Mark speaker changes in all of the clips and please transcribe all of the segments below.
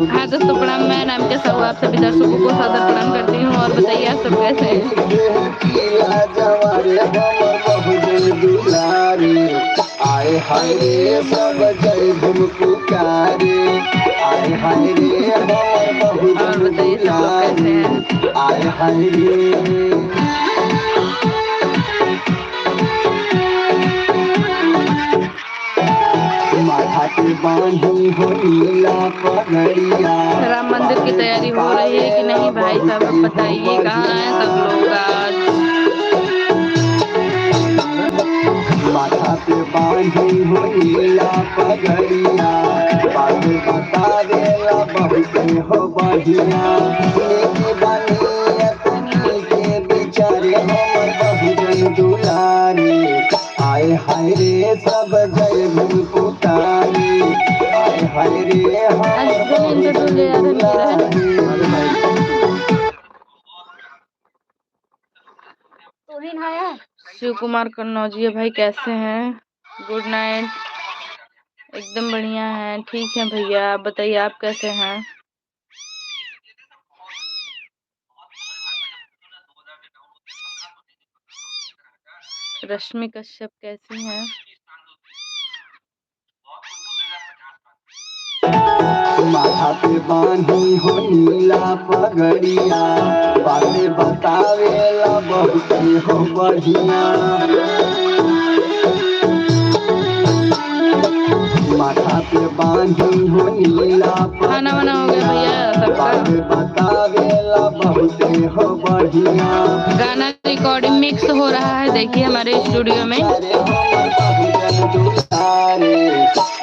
Speaker 1: हाँ दोस्तों प्रणाम, मैं नाम के साहू आप सभी दर्शकों को सादर प्रणाम करती हूँ। और बताइए आप सब कैसे हैं?
Speaker 2: आए हाय रे सब जय भीम पुकारे, आए हाय रे हमर
Speaker 1: और
Speaker 2: बहुजन
Speaker 1: बताइए सब लोग कैसे
Speaker 2: दुलारे,
Speaker 1: हैं?
Speaker 2: आए हाय रे। माथा पे बांधी हो नीला पगड़िया,
Speaker 1: राम मंदिर की
Speaker 2: बातें
Speaker 1: तैयारी हो रही है कि
Speaker 2: बतावेला
Speaker 1: नहीं भाई साहब,
Speaker 2: बहुते
Speaker 1: अब
Speaker 2: हो
Speaker 1: बताइए कहाँ हैं
Speaker 2: बढ़िया।
Speaker 1: सब लोग आज?
Speaker 2: माथा पे बांधी हो नीला पगड़िया, बातें बतावेला बहुते हो बढ़िया। नीति बनियत के बिचारे हमर बहुजन दुलारे, आए हाय रे सब जय भीम पुकारे, आए हाय रे
Speaker 1: आज
Speaker 2: हमर
Speaker 1: डोली इनका डोल
Speaker 2: बहुजन
Speaker 1: यार नहीं रहा है।
Speaker 2: दुलारे।
Speaker 1: शिव कुमार कन्नौजिया भाई कैसे हैं? Good night. एकदम बढ़िया है, ठीक है भैया। आप बताइए आप कैसे हैं? रश्मि कश्यप कैसी हैं?
Speaker 2: माथा पे बांधी हो नीला पगड़िया, बातें बतावेला बहुते हो बढ़िया। माथा पे बांधी हो नीला
Speaker 1: खाना वाना हो गया
Speaker 2: पगड़िया,
Speaker 1: भैया सबका?
Speaker 2: बातें बतावेला बहुते हो बढ़िया।
Speaker 1: गाना रिकॉर्डिंग मिक्स हो रहा है, देखिए हमारे स्टूडियो में।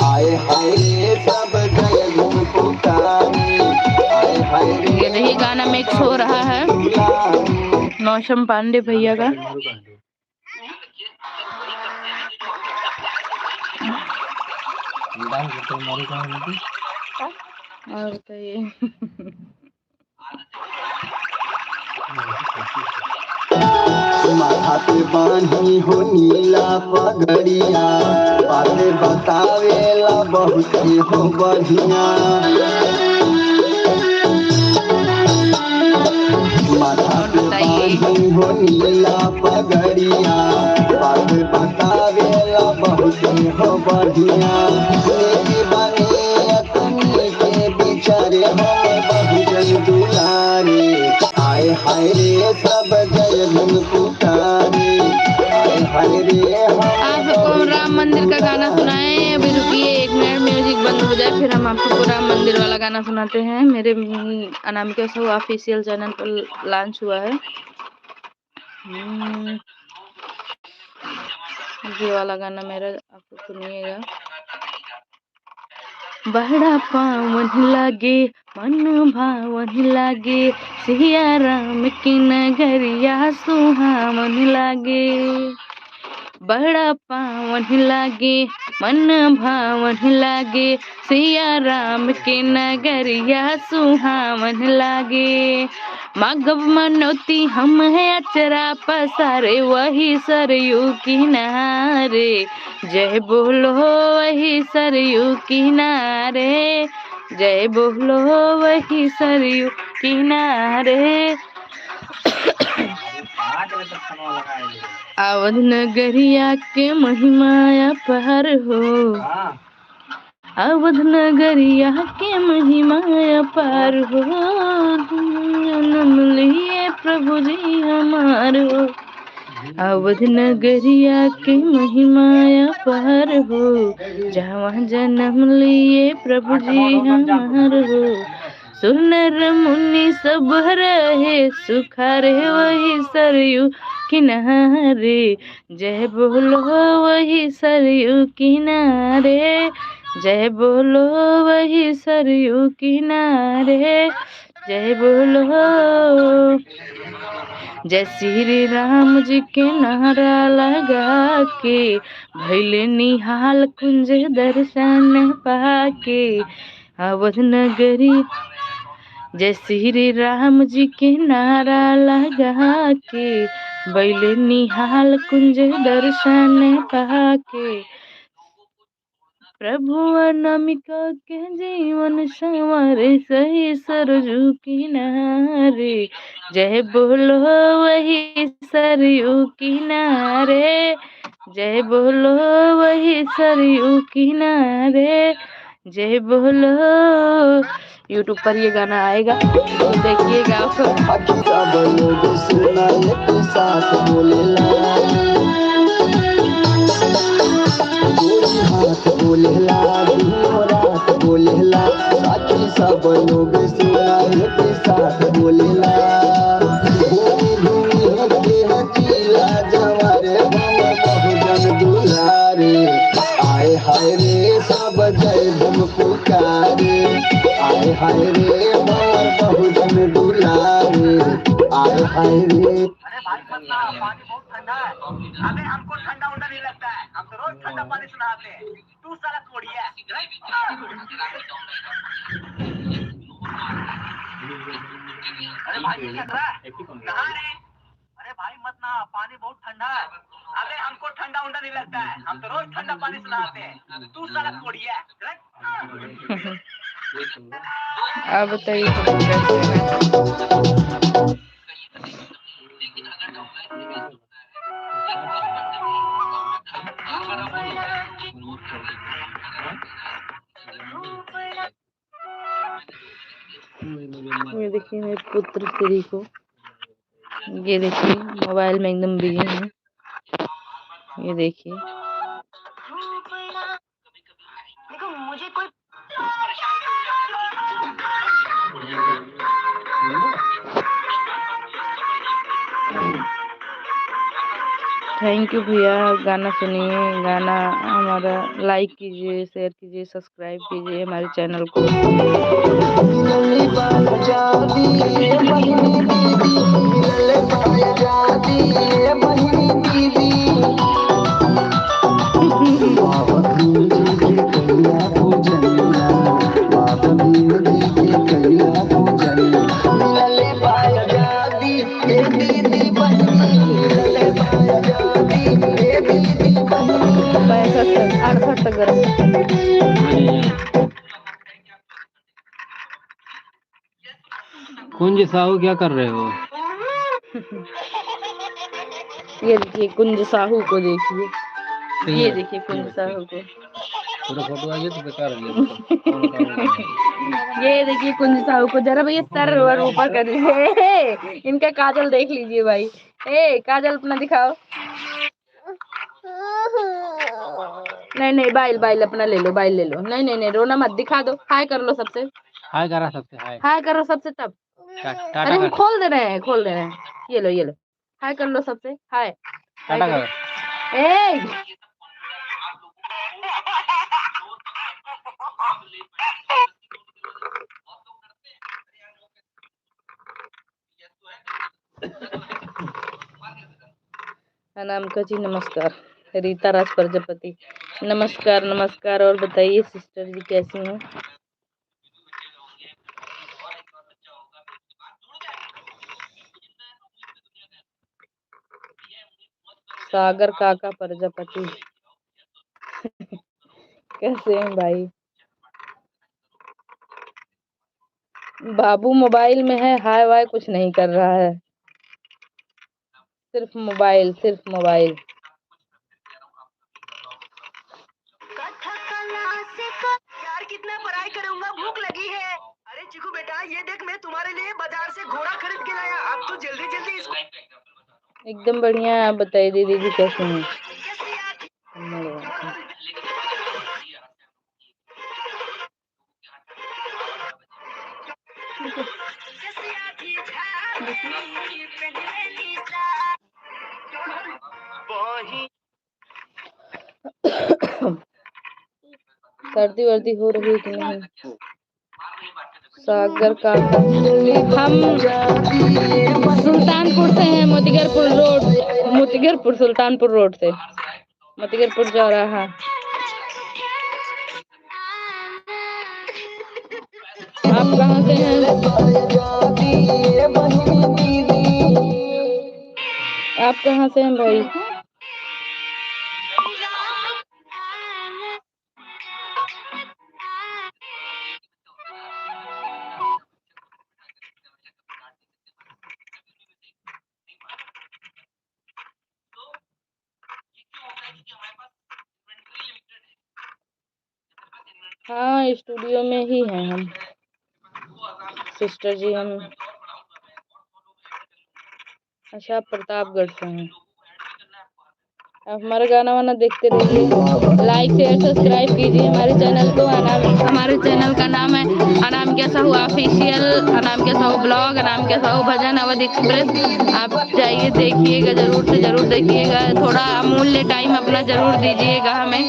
Speaker 2: आए हाय रे सब जय भीम पुकारे, आए हाय
Speaker 1: ये
Speaker 2: रे
Speaker 1: देखिए गाना मिक्स हो रहा है नौशम पांडे भैया का। और बताइए
Speaker 2: माथा पे बांधी हो नीला पगड़िया, बातें बतावेला बहुते हो बढ़िया। माथा
Speaker 1: और
Speaker 2: पे
Speaker 1: बताइए
Speaker 2: बांधी हो नीला पगड़िया, बातें बतावेला बहुते हो बढ़िया। नीति बनियत के बिचारे हम बहुजन दुलारे, आए हाय रे सब जय भीम पुकारे, आए हाय रे
Speaker 1: आप
Speaker 2: हम
Speaker 1: सबको हम राम
Speaker 2: बहुजन
Speaker 1: मंदिर का गाना
Speaker 2: दुलारे।
Speaker 1: सुनाए। अभी रुकिए 1 मिनट, म्यूजिक बंद हो जाए फिर हम आप सबको राम मंदिर वाला गाना सुनाते हैं। मेरे अनामिका साहू ऑफिशियल चैनल पर लॉन्च हुआ है। ये वाला गाना मेरा आप सुनिएगा। बड़ा पावन लागे मन भावन लागे, सिया राम की नगरिया सुहावन लागे। बड़ा पावन लागे मन भावन लागे, सिया राम के नगरिया सुहावन लागे। माघव मनोती हम है अचरा पसारे, वही सरयू किनारे। जय बोलो वही सरयू किनारे, जय बोलो वही सरयू किनारे। अवध नगरिया के महिमाया पार हो, अवध नगरिया के महिमाया पार हो। जन्म लिए प्रभु जी हमार हो, अवध नगरिया के महिमाया पार हो। जहाँ जन्म लिए प्रभु जी हमार हो। सुर नर मुनि सब रहे सुखारे, वही सरयू किनारे। जय बोलो वही सरयू किनारे, जय बोलो वही सरयू किनारे। जय बोलो जय श्री राम जी के नारा लगा के, भैले निहाल कुंज दर्शन पाके। अवध नगरी जय श्री राम जी के नारा लगा के, बैले निहाल कुंज दर्शन पाके। प्रभु अनामिका के जीवन संवारे सही सरजू किनारे, जय बोलो वही सरयू किनारे, जय बोलो वही सरयू किनारे, जय बोलो। यूट्यूब पर ये गाना आएगा तो देखिएगा आप।
Speaker 2: सब लोग सुना एक साथ बोलेला, गोरी हाथ बोलेला, दिनो रात बोलेला, साथी सब लोग सुना एक साथ बोलेला। भूमि भूमि के हकीला जवारे हम बहुजन दुलारे, आए हाय रे सब जय धम पुकारे, आए हाय रे हमार बहुजन दुलारे, आए हाय रे।
Speaker 3: अरे भाई मत ना, पानी बहुत ठंडा है। अबे हमको ठंडा उंडा नहीं लगता है, हम तो रोज ठंडा पानी से नहाते हैं। तू साला कोड़िया है। अरे भाई ये क्या कर रहा है? नहा रहे। अरे भाई मत नहा, पानी बहुत ठंडा है। अबे हमको ठंडा उंडा नहीं लगता है, हम तो रोज ठंडा पानी से नहाते हैं। तू साला कोड़िया है।
Speaker 1: आप बताइए कैसे हैं? ये देखिए मेरे पुत्र श्री को, ये देखिए मोबाइल में एकदम बिजी है। ये देखिए
Speaker 3: देखो मुझे कोई
Speaker 1: थैंक यू भैया। गाना सुनिए, गाना हमारा लाइक कीजिए, शेयर कीजिए, सब्सक्राइब कीजिए हमारे चैनल को।
Speaker 2: मिलले बाल जादी ए बहिनी दीदी, मिलले बाल जादी ए बहिनी दीदी, बाबा भीम जी के कैला पूजनिया, बाबा भीम जी के कैला पूजनिया, मिलले बाल जादी ए दीदी बहिनी, मिलले बाल जादी ए दीदी बहिनी।
Speaker 1: 65 68 ग्राम।
Speaker 4: कुंज साहू क्या कर रहे हो?
Speaker 1: ये देखिए कुंज साहू को, देखिए ये देखिए कुंज साहू को।
Speaker 4: पूरा फोटो आ गया तो बेकार हो गया।
Speaker 1: ये देखिए कुंज साहू को, जरा भैया सर और ऊपर कर दीजिए। इनका काजल देख लीजिए भाई। काजल अपना दिखाओ। नहीं नहीं, बाइल बाइल अपना ले लो, बाइल ले लो। नहीं नहीं नहीं, रोना मत, दिखा दो। हाय कर लो सबसे,
Speaker 4: हाय करा सबसे, हाय
Speaker 1: हाय करो सबसे तब।
Speaker 4: टाटा
Speaker 1: अरे हम
Speaker 4: कर,
Speaker 1: खोल दे रहे हैं, खोल दे रहे हैं। ये लो ये लो, हाय कर लो सबसे, हाय हाय
Speaker 4: टाटा
Speaker 1: करो।
Speaker 4: कर।
Speaker 1: ए अनामिका जी नमस्कार। रीता राज प्रजापति नमस्कार नमस्कार। और बताइए सिस्टर जी कैसी हैं? सागर काका प्रजापति कैसे हैं भाई? बाबू मोबाइल में है, हाय वाय कुछ नहीं कर रहा है, सिर्फ मोबाइल, सिर्फ मोबाइल।
Speaker 3: यार कितना पढ़ाई करूंगा, भूख लगी है। अरे चिकू बेटा ये देख, मैं तुम्हारे लिए बाजार से घोड़ा खरीद के लाया। अब तू जल्दी जल्दी इसको।
Speaker 1: एकदम बढ़िया है। आप बताइए दीदी जी कैसे हैं? सर्दी वर्दी हो रही है कि नहीं? सागर का हम सुल्तानपुर से हैं, मोतीगरपुर रोड, मोतीगरपुर सुल्तानपुर रोड से, मोतीगरपुर जा रहा है। आप कहाँ से हैं? आप कहाँ से हैं भाई? हाँ, स्टूडियो में ही हैं हम सिस्टर जी। हम अच्छा, आप प्रतापगढ़ से हैं। आप हमारा गाना वाना देखते रहिए, लाइक शेयर सब्सक्राइब कीजिए हमारे चैनल को। हमारे चैनल का नाम है अनामिका साहू ऑफिशियल, अनामिका साहू ब्लॉग, अनामिका साहू भजन अवध एक्सप्रेस। आप जाइए, देखिएगा, जरूर से जरूर देखिएगा। थोड़ा अमूल्य टाइम अपना जरूर दीजिएगा हमें।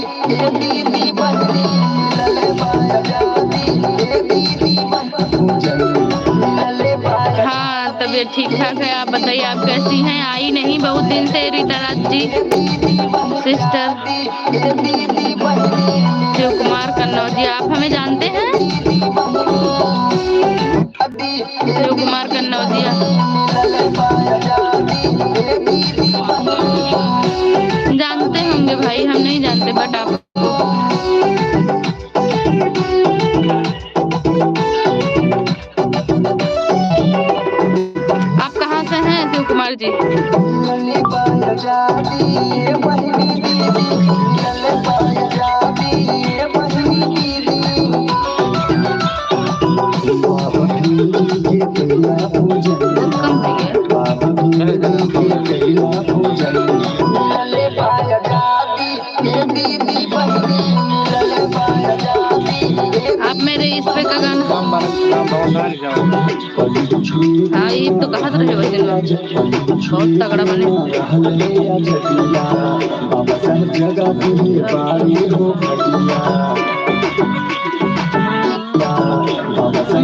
Speaker 1: हाँ, तबीयत ठीक ठाक है। आप बताइए, आप कैसी हैं? आई नहीं बहुत दिन से रीता राज जी सिस्टर। शिव कुमार कन्नौज जी, आप हमें जानते हैं? शिव कुमार कन्नौजिया जानते होंगे भाई, हम नहीं जानते, बट आप कहाँ से हैं शिव कुमार जी? आप मेरे इस पे का गाना हाँ, ये तो कहा रहे हो दिन बहुत तगड़ा बने।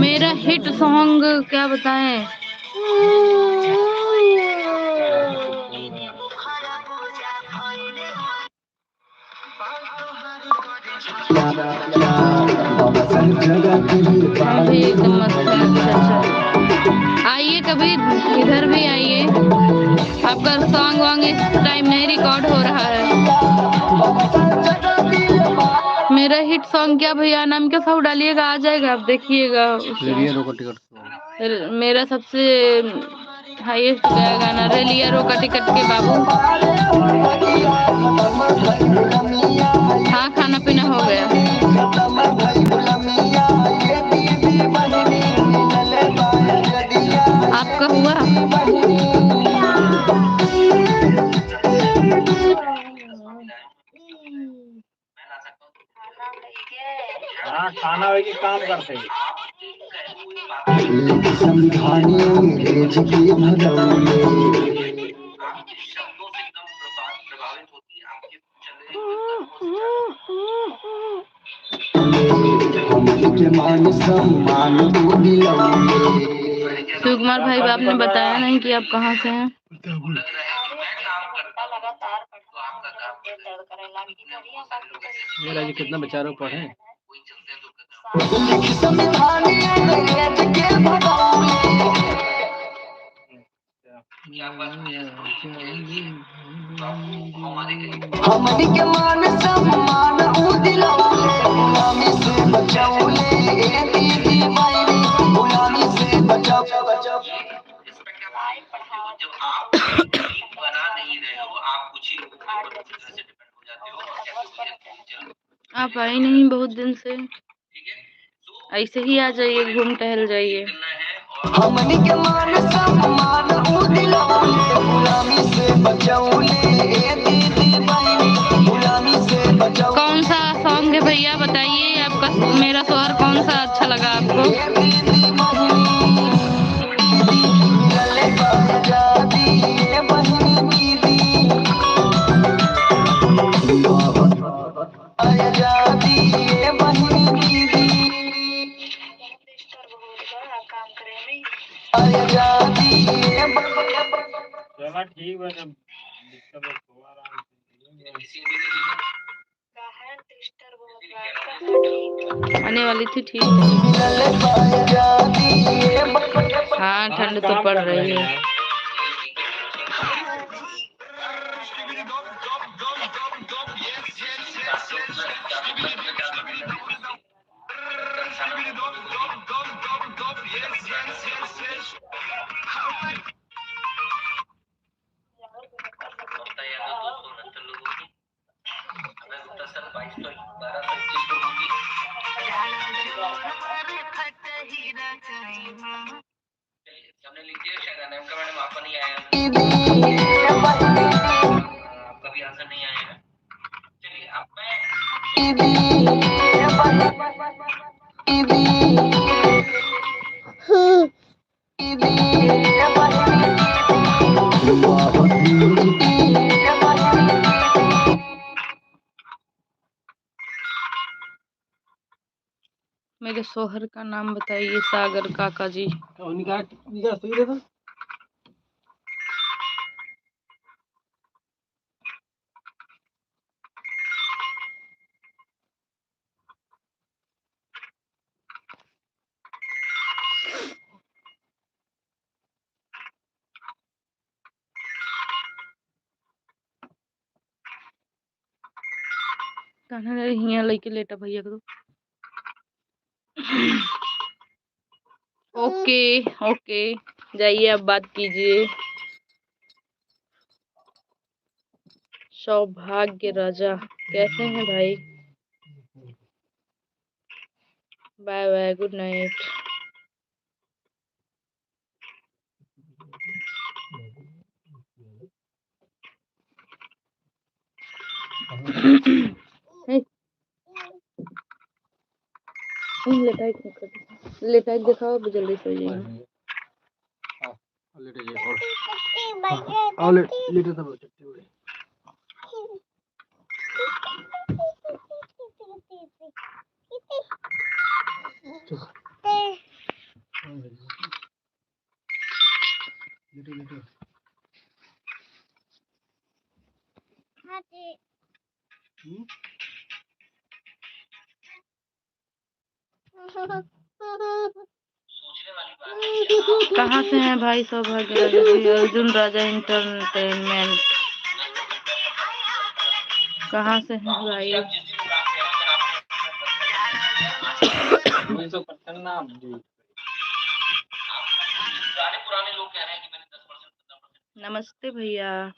Speaker 1: मेरा हिट सॉन्ग क्या बताएं? अभी एकदम मस्त है। अच्छा, आइए कभी इधर भी आइए। आपका सॉन्ग वॉन्ग इस टाइम नहीं रिकॉर्ड हो रहा है। मेरा हिट सॉन्ग क्या भैया, नाम क्या साहू डालिएगा, आ जाएगा, आप देखिएगा। मेरा सबसे हाईएस्ट गया गाना रेलिया रो का टिकट के बाबू। हाँ, खाना पीना हो गया। आपका हुआ?
Speaker 3: हाँ, खाना वही काम करते हैं।
Speaker 2: संविधानी अंग्रेज की भगौले के मान सम्मान
Speaker 1: शिव कुमार भाई, आपने बताया नहीं कि आप कहाँ से हैं?
Speaker 4: मेरा जी कितना बेचारों पढ़े।
Speaker 2: हमनी के मान सम्मान गुलामी से बचौले दीदी बहनी गुलामी से बचाओ।
Speaker 3: जब आप बना नहीं रहे हो, आप कुछ ही लोगों के ऊपर पूरी तरह से डिपेंड हो जाते हो और कैसे
Speaker 1: आप आई नहीं बहुत दिन से, ऐसे ही आ जाइए, घूम टहल जाइए।
Speaker 2: हमनी के मान सम्मान गुलामी से बचौले दीदी बहनी गुलामी से बचाओ।
Speaker 1: कौन सा सॉन्ग है भैया, बताइए आपका मेरा स्वर कौन सा अच्छा लगा आपको?
Speaker 3: ठीक है, जब
Speaker 1: आने वाली थी, ठीक। हाँ, ठंड तो पड़ रही है।
Speaker 3: लिखिए क्या गाना है उनका मैडम, आपका नहीं आया, आपका भी आंसर नहीं आएगा। चलिए अब मैं
Speaker 1: मेरे शोहर का नाम बताइए। सागर काका जी। कहना हिया लेके लेटा भैया को। ओके ओके, जाइए अब बात कीजिए। सौभाग्य राजा कैसे हैं भाई? Bye bye, good night. लेटाइट दिखाओ, जल्दी सो जाइए। कहाँ से हैं भाई सौभाग्य राजा जी? अर्जुन राजा एंटरटेनमेंट कहाँ से हैं भाई? नमस्ते भैया।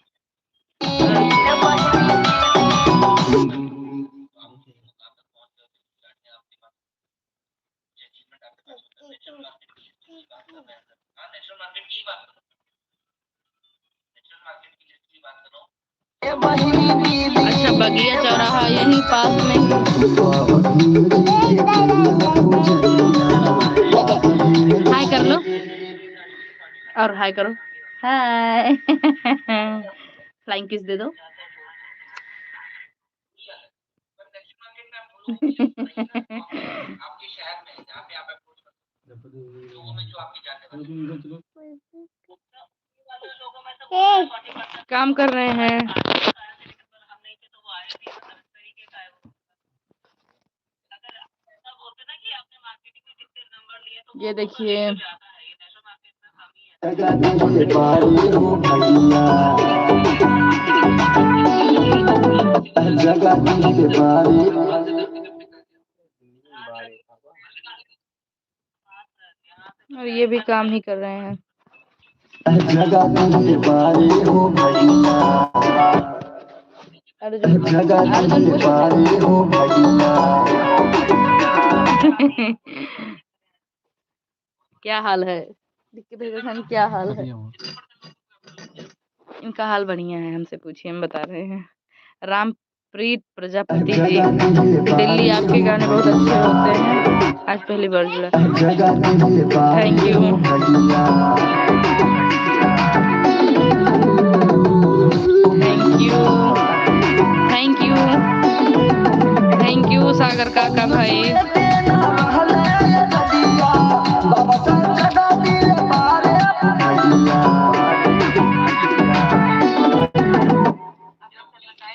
Speaker 1: अच्छा, बगिया चौराहा यहीं पास में। हाय कर लो और हाय करो। हाय। फ्लाइंग किस दे दो।
Speaker 3: आपके शहर में जहाँ पे आप अप्रोच करते हो, लोगों में जो आपकी जानने
Speaker 1: काम कर रहे हैं। ये देखिए, और ये भी काम ही कर रहे हैं। क्या हाल है? क्या हाल है? इनका हाल बढ़िया है, हमसे पूछिए, हम बता रहे हैं। रामप्रीत प्रजापति जी, दिल्ली आपके गाने बहुत अच्छे होते हैं, आज पहली बार जुड़ा। Thank you. Thank you thank you thank you Sagar काका भाई।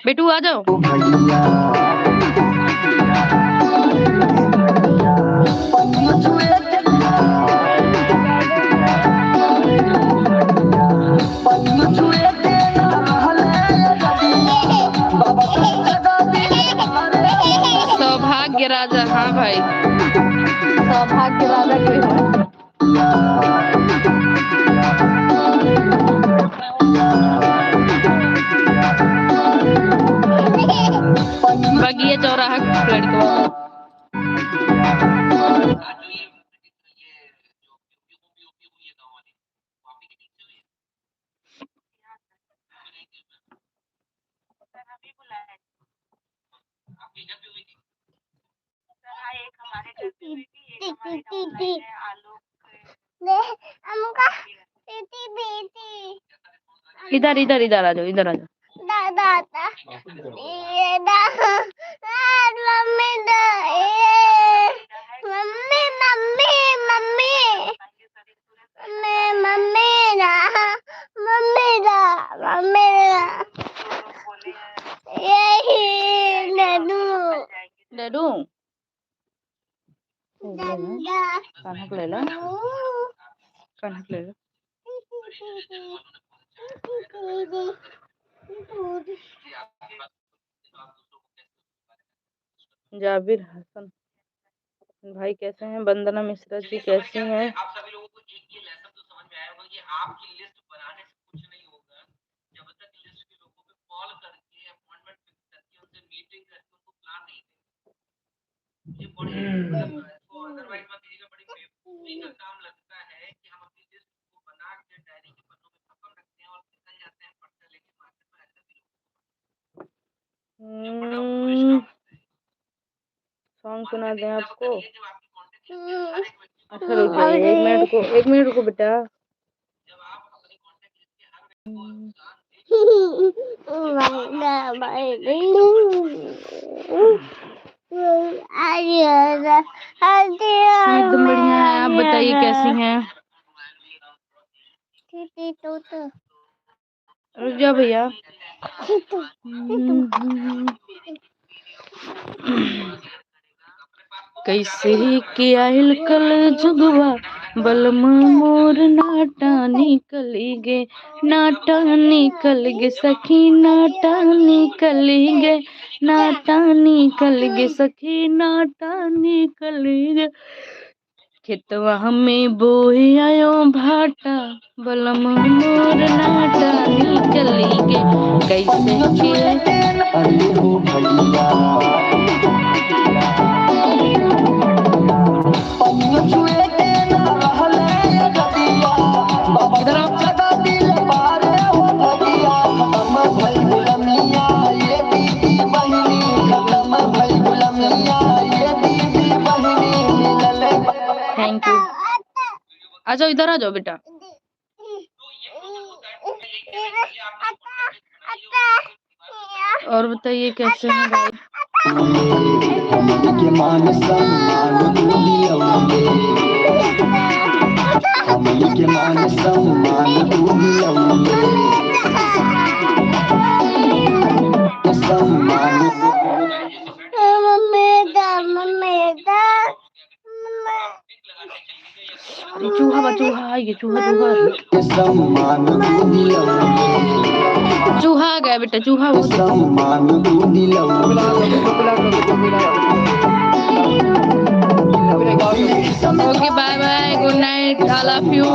Speaker 1: बेटू आ जाओ। सौभाग्य राजा, हाँ भाई, सौभाग्य राजा के हैं। इधर इधर इधर आ जाओ, इधर आ जाओ। डैडू कनक ले ला, कनक ले ला। जाबिर हसन भाई कैसे हैं? वंदना मिश्रा जी कैसी हैं?
Speaker 3: आप सभी लोगों को एक ये लेसन तो समझ में आया होगा कि आपकी लिस्ट बनाने से कुछ नहीं होगा जब तक लिस्ट के लोगों पे कॉल करके अपॉइंटमेंट फिक्स करके उनसे मीटिंग करके उनको प्लान नहीं देंगे। ये बड़ी तो अदरवाइज मत दीजिएगा, बड़ी बेवकूफी का काम लगता है कि हम अपनी लिस्ट को बना के डायरी के पन्नों में खत्म रखते हैं और निकल जाते हैं पर्चा लेके मार्केट में। ऐसा भी
Speaker 1: सॉन्ग सुना दें आपको? अच्छा रुक जाइए, एक मिनट रुको बेटा। एकदम बढ़िया है, आप बताइए कैसी हैं? रुक जाओ भैया। कैसे किया कल जुगवा बलम मोर नाटा निकल गे, नाटा निकल गे सखी, नाटा निकल गे, नाटा निकल गे सखी, नाटा निकल गे। खेतवा हमें बोए आयो भाटा बलम मोर नाटा निकल गे। कैसे किया
Speaker 2: अरे हो भैया पन्ना छुए के ना रहले गदिया बाबा लगा दिल पारे हो भैया। खत्म भई गुलामिया ये दीदी बहिनी, खत्म भई गुलामिया ये दीदी बहिनी मिलले।
Speaker 1: Thank you. आ जाओ, इधर आ जाओ बेटा। और बताइए कैसे हैं भाई?
Speaker 2: के मान सम्मान तू दिलौले, हमनी के मान सम्मान तू दिलौले, सम्मान
Speaker 1: अरे चूहा ये चूहा
Speaker 2: सम्मान तू दिलौले,
Speaker 1: चूहा आ गया बेटा, चूहा वो देखो।
Speaker 2: सम्मान तू दिलौले।
Speaker 1: Okay bye bye, good night, I love you.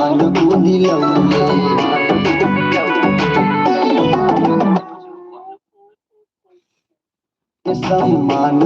Speaker 2: सम्मान